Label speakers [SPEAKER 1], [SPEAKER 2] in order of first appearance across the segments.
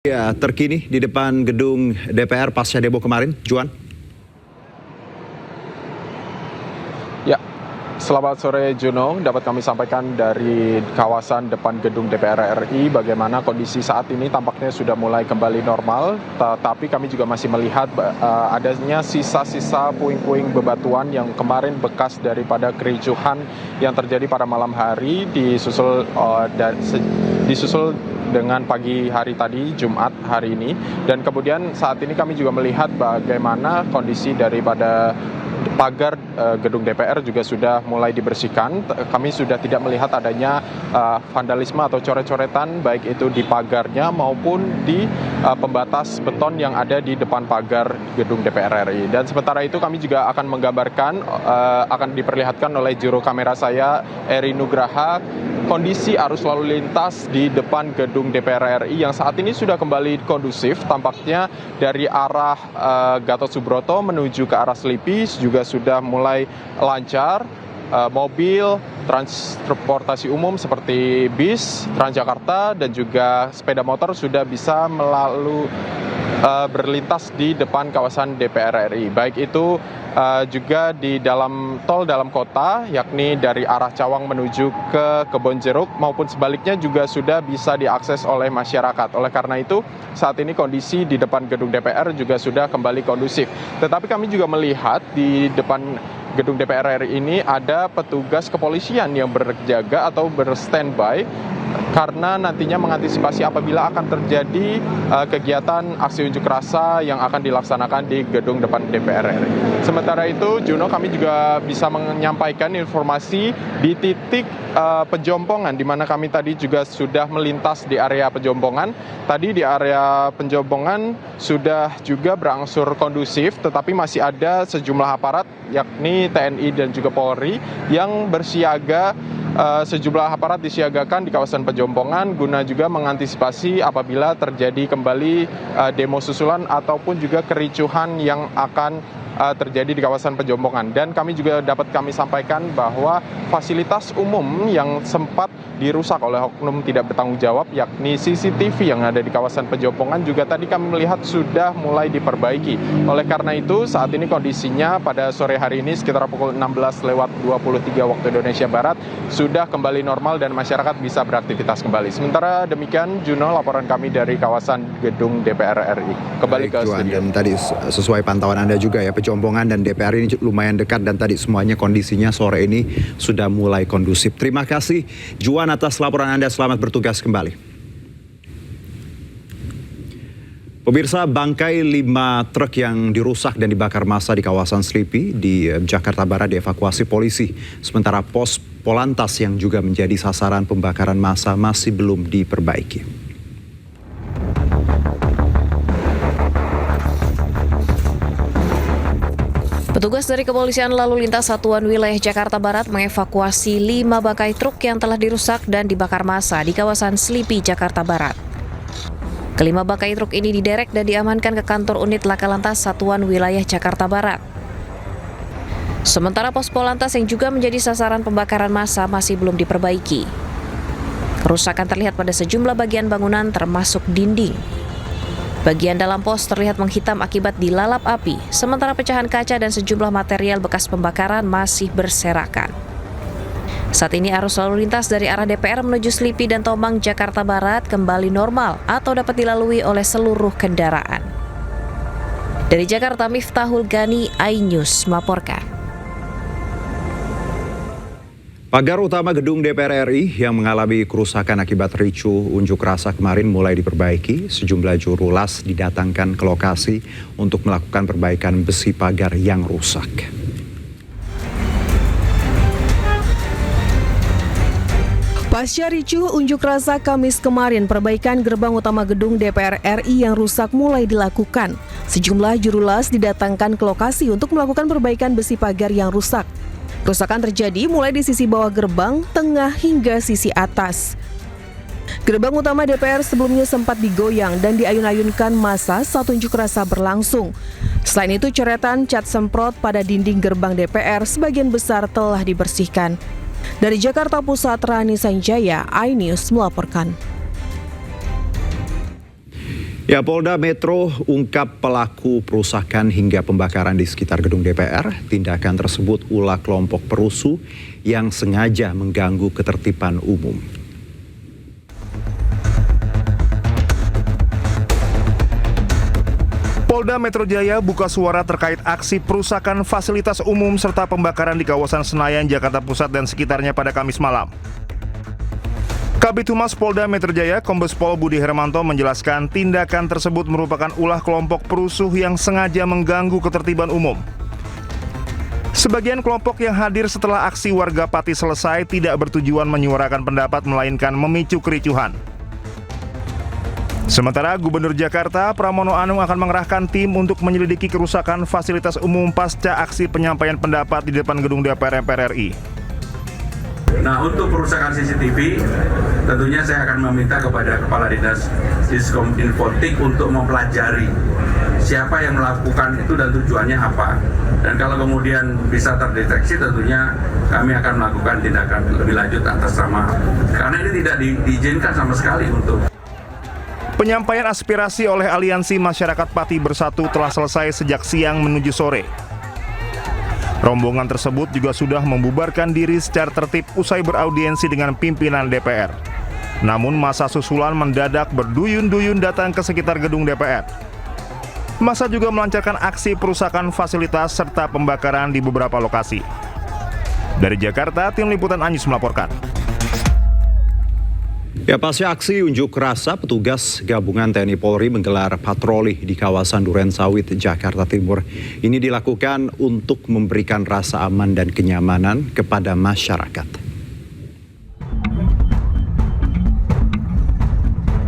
[SPEAKER 1] Ya, terkini di depan gedung DPR pasca demo kemarin, Juan.
[SPEAKER 2] Ya, selamat sore Juno. Dapat kami sampaikan dari kawasan depan gedung DPR RI bagaimana kondisi saat ini tampaknya sudah mulai kembali normal. Tetapi kami juga masih melihat adanya sisa-sisa puing-puing bebatuan yang kemarin bekas daripada kericuhan yang terjadi pada malam hari disusul dengan pagi hari tadi, Jumat hari ini. Dan kemudian saat ini kami juga melihat bagaimana kondisi daripada pagar gedung DPR juga sudah mulai dibersihkan. Kami sudah tidak melihat adanya vandalisme atau coret-coretan baik itu di pagarnya maupun di pembatas beton yang ada di depan pagar gedung DPR RI. Dan sementara itu kami juga akan menggambarkan, akan diperlihatkan oleh juru kamera saya, Eri Nugraha, kondisi arus lalu lintas di depan gedung DPR RI yang saat ini sudah kembali kondusif. Tampaknya dari arah Gatot Subroto menuju ke arah Selipi juga sudah mulai lancar. Mobil, transportasi umum seperti bis, Transjakarta dan juga sepeda motor sudah bisa berlintas di depan kawasan DPR RI. Baik itu juga di dalam tol dalam kota, yakni dari arah Cawang menuju ke Kebonjeruk maupun sebaliknya juga sudah bisa diakses oleh masyarakat. Oleh karena itu, saat ini kondisi di depan gedung DPR juga sudah kembali kondusif. Tetapi kami juga melihat di depan gedung DPR RI ini ada petugas kepolisian yang berjaga atau berstandby karena nantinya mengantisipasi apabila akan terjadi kegiatan aksi unjuk rasa yang akan dilaksanakan di gedung depan DPR RI. Sementara itu, Juno, kami juga bisa menyampaikan informasi di titik Pejompongan, di mana kami tadi juga sudah melintas di area Pejompongan. Tadi di area Pejompongan sudah juga berangsur kondusif, tetapi masih ada sejumlah aparat, yakni TNI dan juga Polri, yang bersiaga. Sejumlah aparat disiagakan di kawasan Pejompongan guna juga mengantisipasi apabila terjadi kembali demo susulan ataupun juga kericuhan yang akan terjadi di kawasan Pejompongan. Dan kami juga dapat kami sampaikan bahwa fasilitas umum yang sempat dirusak oleh oknum tidak bertanggung jawab, yakni CCTV yang ada di kawasan Pejompongan, juga tadi kami melihat sudah mulai diperbaiki. Oleh karena itu, saat ini kondisinya pada sore hari ini sekitar pukul 16:23 waktu Indonesia Barat sudah kembali normal dan masyarakat bisa beraktivitas kembali. Sementara demikian, Juno, laporan kami dari kawasan gedung DPR RI. Kembali ke studio.
[SPEAKER 1] Dan tadi sesuai pantauan Anda juga ya, Pejompongan dan DPR ini lumayan dekat dan tadi semuanya kondisinya sore ini sudah mulai kondusif. Terima kasih, Juan, atas laporan Anda. Selamat bertugas kembali. Pemirsa, bangkai 5 truk yang dirusak dan dibakar massa di kawasan Selipi di Jakarta Barat dievakuasi polisi. Sementara pos Polantas yang juga menjadi sasaran pembakaran massa masih belum diperbaiki.
[SPEAKER 3] Petugas dari Kepolisian Lalu Lintas Satuan Wilayah Jakarta Barat mengevakuasi 5 bangkai truk yang telah dirusak dan dibakar massa di kawasan Selipi, Jakarta Barat. Kelima bangkai truk ini diderek dan diamankan ke kantor unit Laka Lantas Satuan Wilayah Jakarta Barat. Sementara pos Polantas yang juga menjadi sasaran pembakaran massa masih belum diperbaiki. Kerusakan terlihat pada sejumlah bagian bangunan termasuk dinding. Bagian dalam pos terlihat menghitam akibat dilalap api, sementara pecahan kaca dan sejumlah material bekas pembakaran masih berserakan. Saat ini arus lalu lintas dari arah DPR menuju Selipi dan Tomang, Jakarta Barat kembali normal atau dapat dilalui oleh seluruh kendaraan. Dari Jakarta, Miftahul Gani, iNews melaporkan.
[SPEAKER 1] Pagar utama gedung DPR RI yang mengalami kerusakan akibat ricuh unjuk rasa kemarin mulai diperbaiki. Sejumlah juru las didatangkan ke lokasi untuk melakukan perbaikan besi pagar yang rusak.
[SPEAKER 4] Pasca ricuh unjuk rasa Kamis kemarin, perbaikan gerbang utama gedung DPR RI yang rusak mulai dilakukan. Sejumlah juru las didatangkan ke lokasi untuk melakukan perbaikan besi pagar yang rusak. Kerusakan terjadi mulai di sisi bawah gerbang, tengah hingga sisi atas. Gerbang utama DPR sebelumnya sempat digoyang dan diayun-ayunkan massa saat unjuk rasa berlangsung. Selain itu, coretan cat semprot pada dinding gerbang DPR sebagian besar telah dibersihkan. Dari Jakarta Pusat, Rani Sanjaya, iNews melaporkan.
[SPEAKER 1] Ya, Polda Metro ungkap pelaku perusakan hingga pembakaran di sekitar gedung DPR. Tindakan tersebut ulah kelompok perusuh yang sengaja mengganggu ketertiban umum.
[SPEAKER 5] Polda Metro Jaya buka suara terkait aksi perusakan fasilitas umum serta pembakaran di kawasan Senayan, Jakarta Pusat dan sekitarnya pada Kamis malam. Kabid Humas Polda Metro Jaya, Kombes Pol Budi Hermanto menjelaskan tindakan tersebut merupakan ulah kelompok perusuh yang sengaja mengganggu ketertiban umum. Sebagian kelompok yang hadir setelah aksi warga Pati selesai tidak bertujuan menyuarakan pendapat melainkan memicu kericuhan. Sementara Gubernur Jakarta, Pramono Anung akan mengerahkan tim untuk menyelidiki kerusakan fasilitas umum pasca aksi penyampaian pendapat di depan gedung DPR MPR RI.
[SPEAKER 6] Nah, untuk perusakan CCTV, tentunya saya akan meminta kepada Kepala Dinas Diskom Infotik untuk mempelajari siapa yang melakukan itu dan tujuannya apa. Dan kalau kemudian bisa terdeteksi, tentunya kami akan melakukan tindakan lebih lanjut atas nama. Karena ini tidak diizinkan sama sekali untuk.
[SPEAKER 5] Penyampaian aspirasi oleh Aliansi Masyarakat Pati Bersatu telah selesai sejak siang menuju sore. Rombongan tersebut juga sudah membubarkan diri secara tertib usai beraudiensi dengan pimpinan DPR. Namun massa susulan mendadak berduyun-duyun datang ke sekitar gedung DPR. Massa juga melancarkan aksi perusakan fasilitas serta pembakaran di beberapa lokasi. Dari Jakarta, tim liputan Anyus melaporkan.
[SPEAKER 1] Ya, pasca aksi unjuk rasa, petugas gabungan TNI Polri menggelar patroli di kawasan Durensawit, Jakarta Timur. Ini dilakukan untuk memberikan rasa aman dan kenyamanan kepada masyarakat.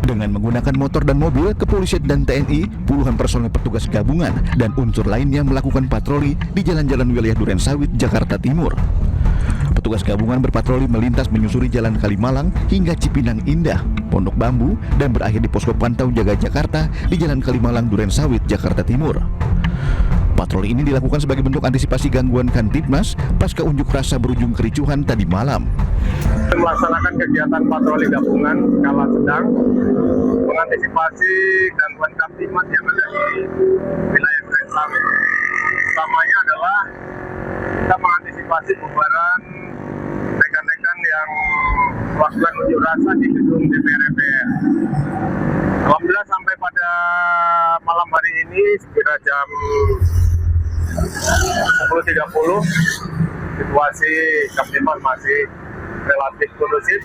[SPEAKER 7] Dengan menggunakan motor dan mobil, kepolisian dan TNI, puluhan personel petugas gabungan dan unsur lainnya melakukan patroli di jalan-jalan wilayah Durensawit, Jakarta Timur. Petugas gabungan berpatroli melintas menyusuri Jalan Kalimalang hingga Cipinang Indah, Pondok Bambu, dan berakhir di posko pantau jaga Jakarta di Jalan Kalimalang Durensawit, Jakarta Timur. Patroli ini dilakukan sebagai bentuk antisipasi gangguan Kamtibmas pasca unjuk rasa berujung kericuhan tadi malam.
[SPEAKER 8] Melaksanakan kegiatan patroli gabungan skala sedang mengantisipasi gangguan Kamtibmas yang ada di wilayah Durensawit. Utamanya adalah kita mengantisipasi bubaran rekan-rekan yang melakukan unjuk rasa di gedung DPR MPR. Alhamdulillah sampai pada malam hari ini sekira jam 10.30 situasi Kamtibmas masih relatif kondusif.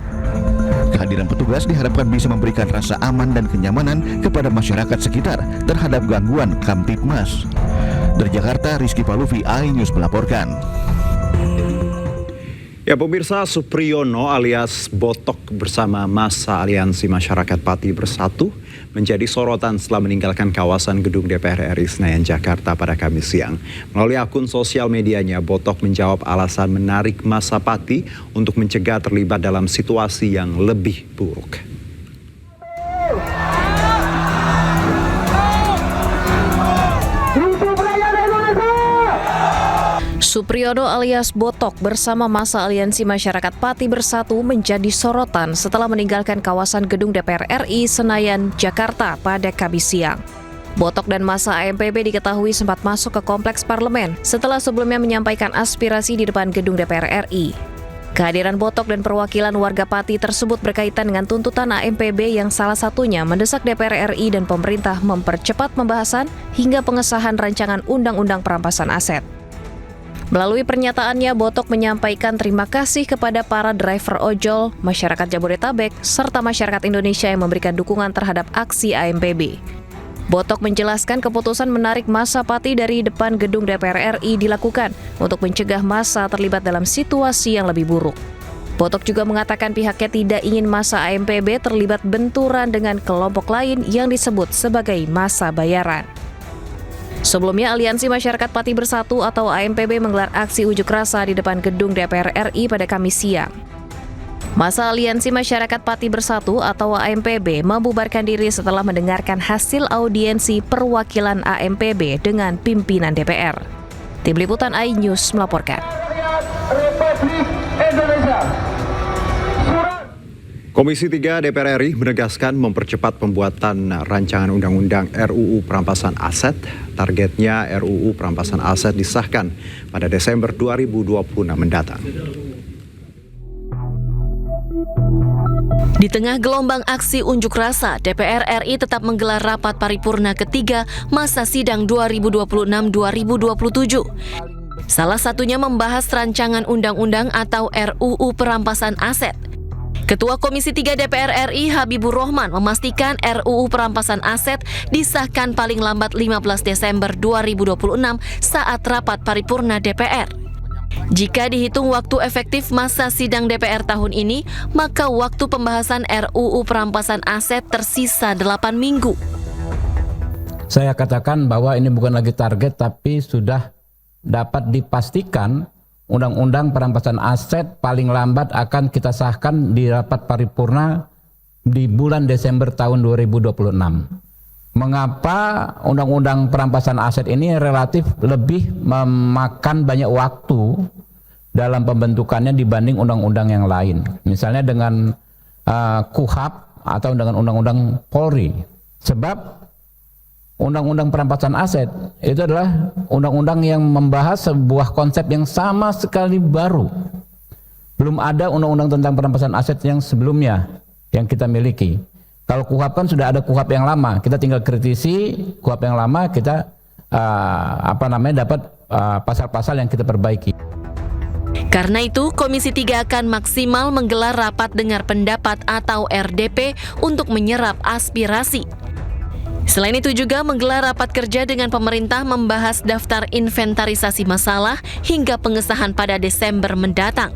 [SPEAKER 7] Kehadiran petugas diharapkan bisa memberikan rasa aman dan kenyamanan kepada masyarakat sekitar terhadap gangguan Kamtibmas. Dari Jakarta, Rizky Paluvi, iNews melaporkan.
[SPEAKER 1] Ya, pemirsa, Supriyono alias Botok bersama massa Aliansi Masyarakat Pati Bersatu menjadi sorotan setelah meninggalkan kawasan gedung DPR RI Senayan, Jakarta pada Kamis siang. Melalui akun sosial medianya, Botok menjawab alasan menarik massa Pati untuk mencegah terlibat dalam situasi yang lebih buruk.
[SPEAKER 3] Supriyono alias Botok bersama massa Aliansi Masyarakat Pati Bersatu menjadi sorotan setelah meninggalkan kawasan gedung DPR RI Senayan, Jakarta pada Kamis siang. Botok dan massa AMPB diketahui sempat masuk ke kompleks parlemen setelah sebelumnya menyampaikan aspirasi di depan gedung DPR RI. Kehadiran Botok dan perwakilan warga Pati tersebut berkaitan dengan tuntutan AMPB yang salah satunya mendesak DPR RI dan pemerintah mempercepat pembahasan hingga pengesahan rancangan Undang-Undang Perampasan Aset. Melalui pernyataannya, Botok menyampaikan terima kasih kepada para driver ojol, masyarakat Jabodetabek, serta masyarakat Indonesia yang memberikan dukungan terhadap aksi AMPB. Botok menjelaskan keputusan menarik massa Pati dari depan gedung DPR RI dilakukan untuk mencegah massa terlibat dalam situasi yang lebih buruk. Botok juga mengatakan pihaknya tidak ingin massa AMPB terlibat benturan dengan kelompok lain yang disebut sebagai massa bayaran. Sebelumnya, Aliansi Masyarakat Pati Bersatu atau AMPB menggelar aksi unjuk rasa di depan gedung DPR RI pada Kamis siang. Massa Aliansi Masyarakat Pati Bersatu atau AMPB membubarkan diri setelah mendengarkan hasil audiensi perwakilan AMPB dengan pimpinan DPR. Tim Liputan iNews melaporkan.
[SPEAKER 1] Komisi 3 DPR RI menegaskan mempercepat pembuatan rancangan undang-undang RUU perampasan aset. Targetnya RUU perampasan aset disahkan pada Desember 2026 mendatang.
[SPEAKER 9] Di tengah gelombang aksi unjuk rasa, DPR RI tetap menggelar rapat paripurna ketiga masa sidang 2026-2027. Salah satunya membahas rancangan undang-undang atau RUU perampasan aset. Ketua Komisi 3 DPR RI Habibur Rahman memastikan RUU perampasan aset disahkan paling lambat 15 Desember 2026 saat rapat paripurna DPR. Jika dihitung waktu efektif masa sidang DPR tahun ini, maka waktu pembahasan RUU perampasan aset tersisa 8 minggu.
[SPEAKER 10] Saya katakan bahwa ini bukan lagi target, tapi sudah dapat dipastikan Undang-Undang perampasan aset paling lambat akan kita sahkan di rapat paripurna di bulan Desember tahun 2026. Mengapa Undang-Undang perampasan aset ini relatif lebih memakan banyak waktu dalam pembentukannya dibanding undang-undang yang lain? Misalnya dengan KUHP atau dengan Undang-Undang Polri. Sebab Undang-Undang perampasan aset itu adalah undang-undang yang membahas sebuah konsep yang sama sekali baru. Belum ada undang-undang tentang perampasan aset yang sebelumnya yang kita miliki. Kalau KUHP kan sudah ada KUHP yang lama, kita tinggal kritisi KUHP yang lama, kita dapat pasal-pasal yang kita perbaiki.
[SPEAKER 9] Karena itu, Komisi 3 akan maksimal menggelar rapat dengar pendapat atau RDP untuk menyerap aspirasi. Selain itu juga menggelar rapat kerja dengan pemerintah membahas daftar inventarisasi masalah hingga pengesahan pada Desember mendatang.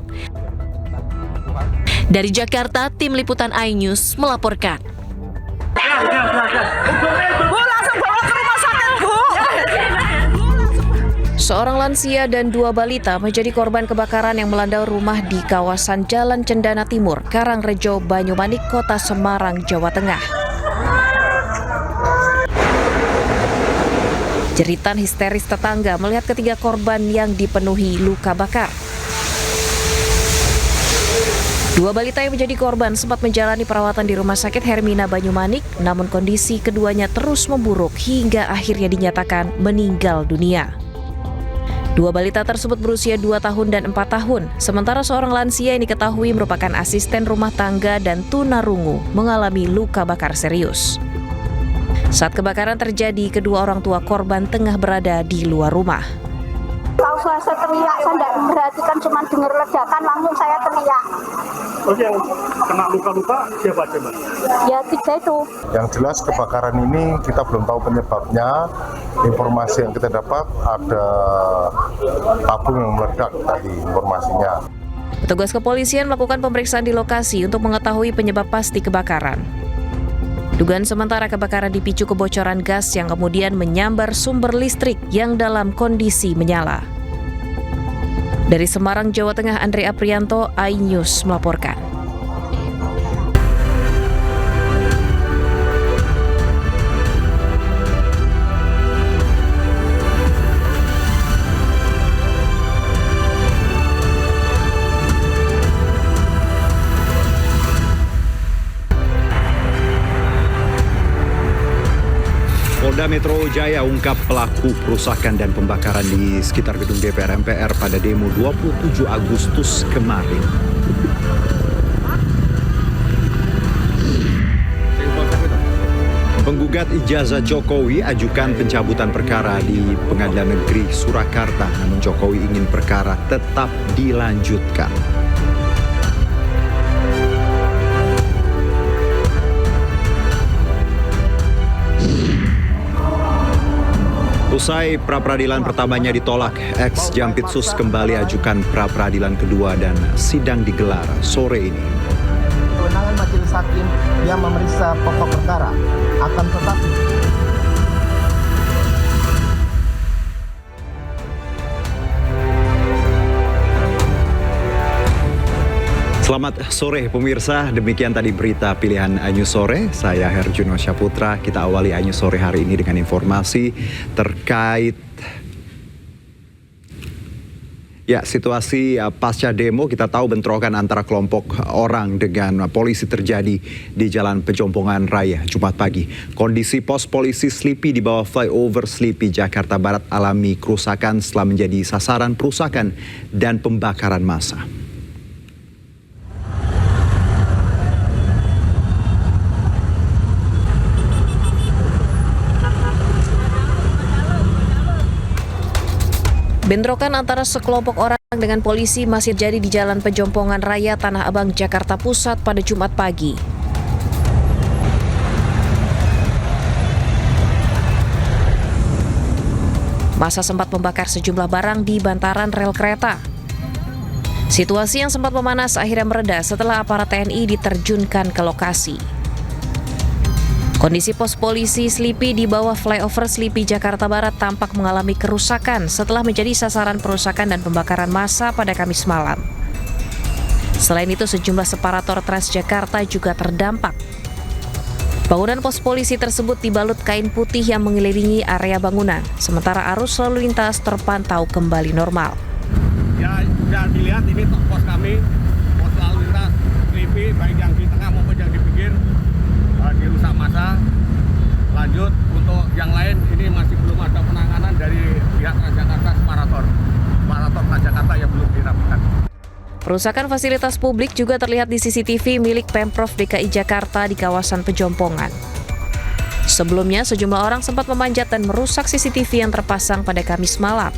[SPEAKER 9] Dari Jakarta, Tim Liputan iNews melaporkan.
[SPEAKER 11] Bu, langsung bawa ke rumah sakit, Bu.
[SPEAKER 3] Seorang lansia dan 2 balita menjadi korban kebakaran yang melanda rumah di kawasan Jalan Cendana Timur, Karangrejo, Banyumanik, Kota Semarang, Jawa Tengah. Jeritan histeris tetangga melihat ketiga korban yang dipenuhi luka bakar. 2 balita yang menjadi korban sempat menjalani perawatan di Rumah Sakit Hermina Banyumanik, namun kondisi keduanya terus memburuk hingga akhirnya dinyatakan meninggal dunia. 2 balita tersebut berusia 2 tahun dan 4 tahun, sementara seorang lansia yang diketahui merupakan asisten rumah tangga dan tunarungu mengalami luka bakar serius. Saat kebakaran terjadi, kedua orang tua korban tengah berada di luar rumah.
[SPEAKER 12] Tahu saya teriak, saya tidak memperhatikan, cuma dengar ledakan, langsung saya teriak.
[SPEAKER 13] Terus yang kena luka-luka siapa aja, Mbak?
[SPEAKER 12] Ya 3 itu.
[SPEAKER 14] Yang jelas kebakaran ini kita belum tahu penyebabnya. Informasi yang kita dapat ada tabung yang meledak tadi informasinya.
[SPEAKER 3] Petugas kepolisian melakukan pemeriksaan di lokasi untuk mengetahui penyebab pasti kebakaran. Dugaan sementara kebakaran dipicu kebocoran gas yang kemudian menyambar sumber listrik yang dalam kondisi menyala. Dari Semarang, Jawa Tengah, Andre Aprianto, iNews melaporkan.
[SPEAKER 1] Polda Metro Jaya ungkap pelaku perusakan dan pembakaran di sekitar gedung DPR MPR pada demo 27 Agustus kemarin. Penggugat ijazah Jokowi ajukan pencabutan perkara di Pengadilan Negeri Surakarta, namun Jokowi ingin perkara tetap dilanjutkan. Usai pra-peradilan pertamanya ditolak, ex-Jampitsus kembali ajukan pra-peradilan kedua dan sidang digelar sore ini.
[SPEAKER 15] Kewenangan majelis hakim yang memeriksa pokok perkara akan tetap
[SPEAKER 1] Selamat sore pemirsa, demikian tadi berita pilihan iNews Sore. Saya Herjuno Syaputra. Kita awali iNews Sore hari ini dengan informasi terkait Ya, situasi pasca demo kita tahu bentrokan antara kelompok orang dengan polisi terjadi di Jalan Pejompongan Raya Jumat pagi. Kondisi pos polisi Slipi di bawah flyover Slipi Jakarta Barat alami kerusakan setelah menjadi sasaran perusakan dan pembakaran massa.
[SPEAKER 3] Bentrokan antara sekelompok orang dengan polisi masih terjadi di Jalan Pejompongan Raya Tanah Abang, Jakarta Pusat pada Jumat pagi. Massa sempat membakar sejumlah barang di bantaran rel kereta. Situasi yang sempat memanas akhirnya mereda setelah aparat TNI diterjunkan ke lokasi. Kondisi pos polisi Slipi di bawah flyover Slipi Jakarta Barat tampak mengalami kerusakan setelah menjadi sasaran perusakan dan pembakaran massa pada Kamis malam. Selain itu, sejumlah separator Transjakarta juga terdampak. Bangunan pos polisi tersebut dibalut kain putih yang mengelilingi area bangunan, sementara arus lalu lintas terpantau kembali normal.
[SPEAKER 13] Ya, sudah dilihat ini pos kami, pos lalu lintas Slipi, baik yang di tengah maupun yang di pinggir, dirusak massa. Lanjut untuk yang lain ini masih belum ada penanganan dari pihak Transjakarta separator Transjakarta yang belum dirapikan.
[SPEAKER 3] Perusakan fasilitas publik juga terlihat di CCTV milik Pemprov DKI Jakarta di kawasan Pejompongan. Sebelumnya, sejumlah orang sempat memanjat dan merusak CCTV yang terpasang pada Kamis malam.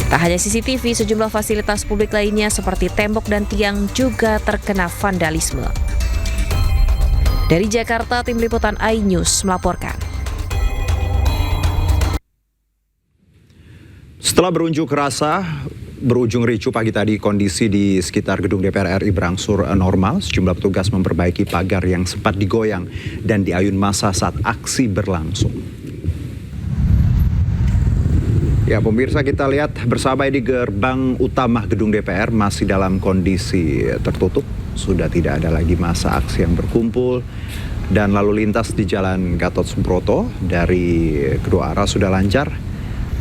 [SPEAKER 3] Tak hanya CCTV, sejumlah fasilitas publik lainnya seperti tembok dan tiang juga terkena vandalisme. Dari Jakarta, Tim Liputan iNews melaporkan.
[SPEAKER 1] Setelah berujung ricuh pagi tadi, kondisi di sekitar gedung DPR RI berangsur normal. Sejumlah petugas memperbaiki pagar yang sempat digoyang dan diayun massa saat aksi berlangsung. Ya, pemirsa, kita lihat bersama di gerbang utama gedung DPR masih dalam kondisi tertutup. Sudah tidak ada lagi massa aksi yang berkumpul, dan lalu lintas di Jalan Gatot Subroto dari kedua arah sudah lancar.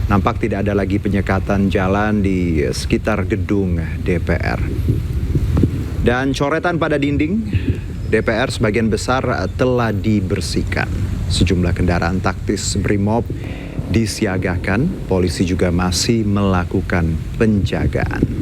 [SPEAKER 1] Nampak tidak ada lagi penyekatan jalan di sekitar gedung DPR. Dan coretan pada dinding DPR sebagian besar telah dibersihkan. Sejumlah kendaraan taktis Brimob disiagakan, polisi juga masih melakukan penjagaan.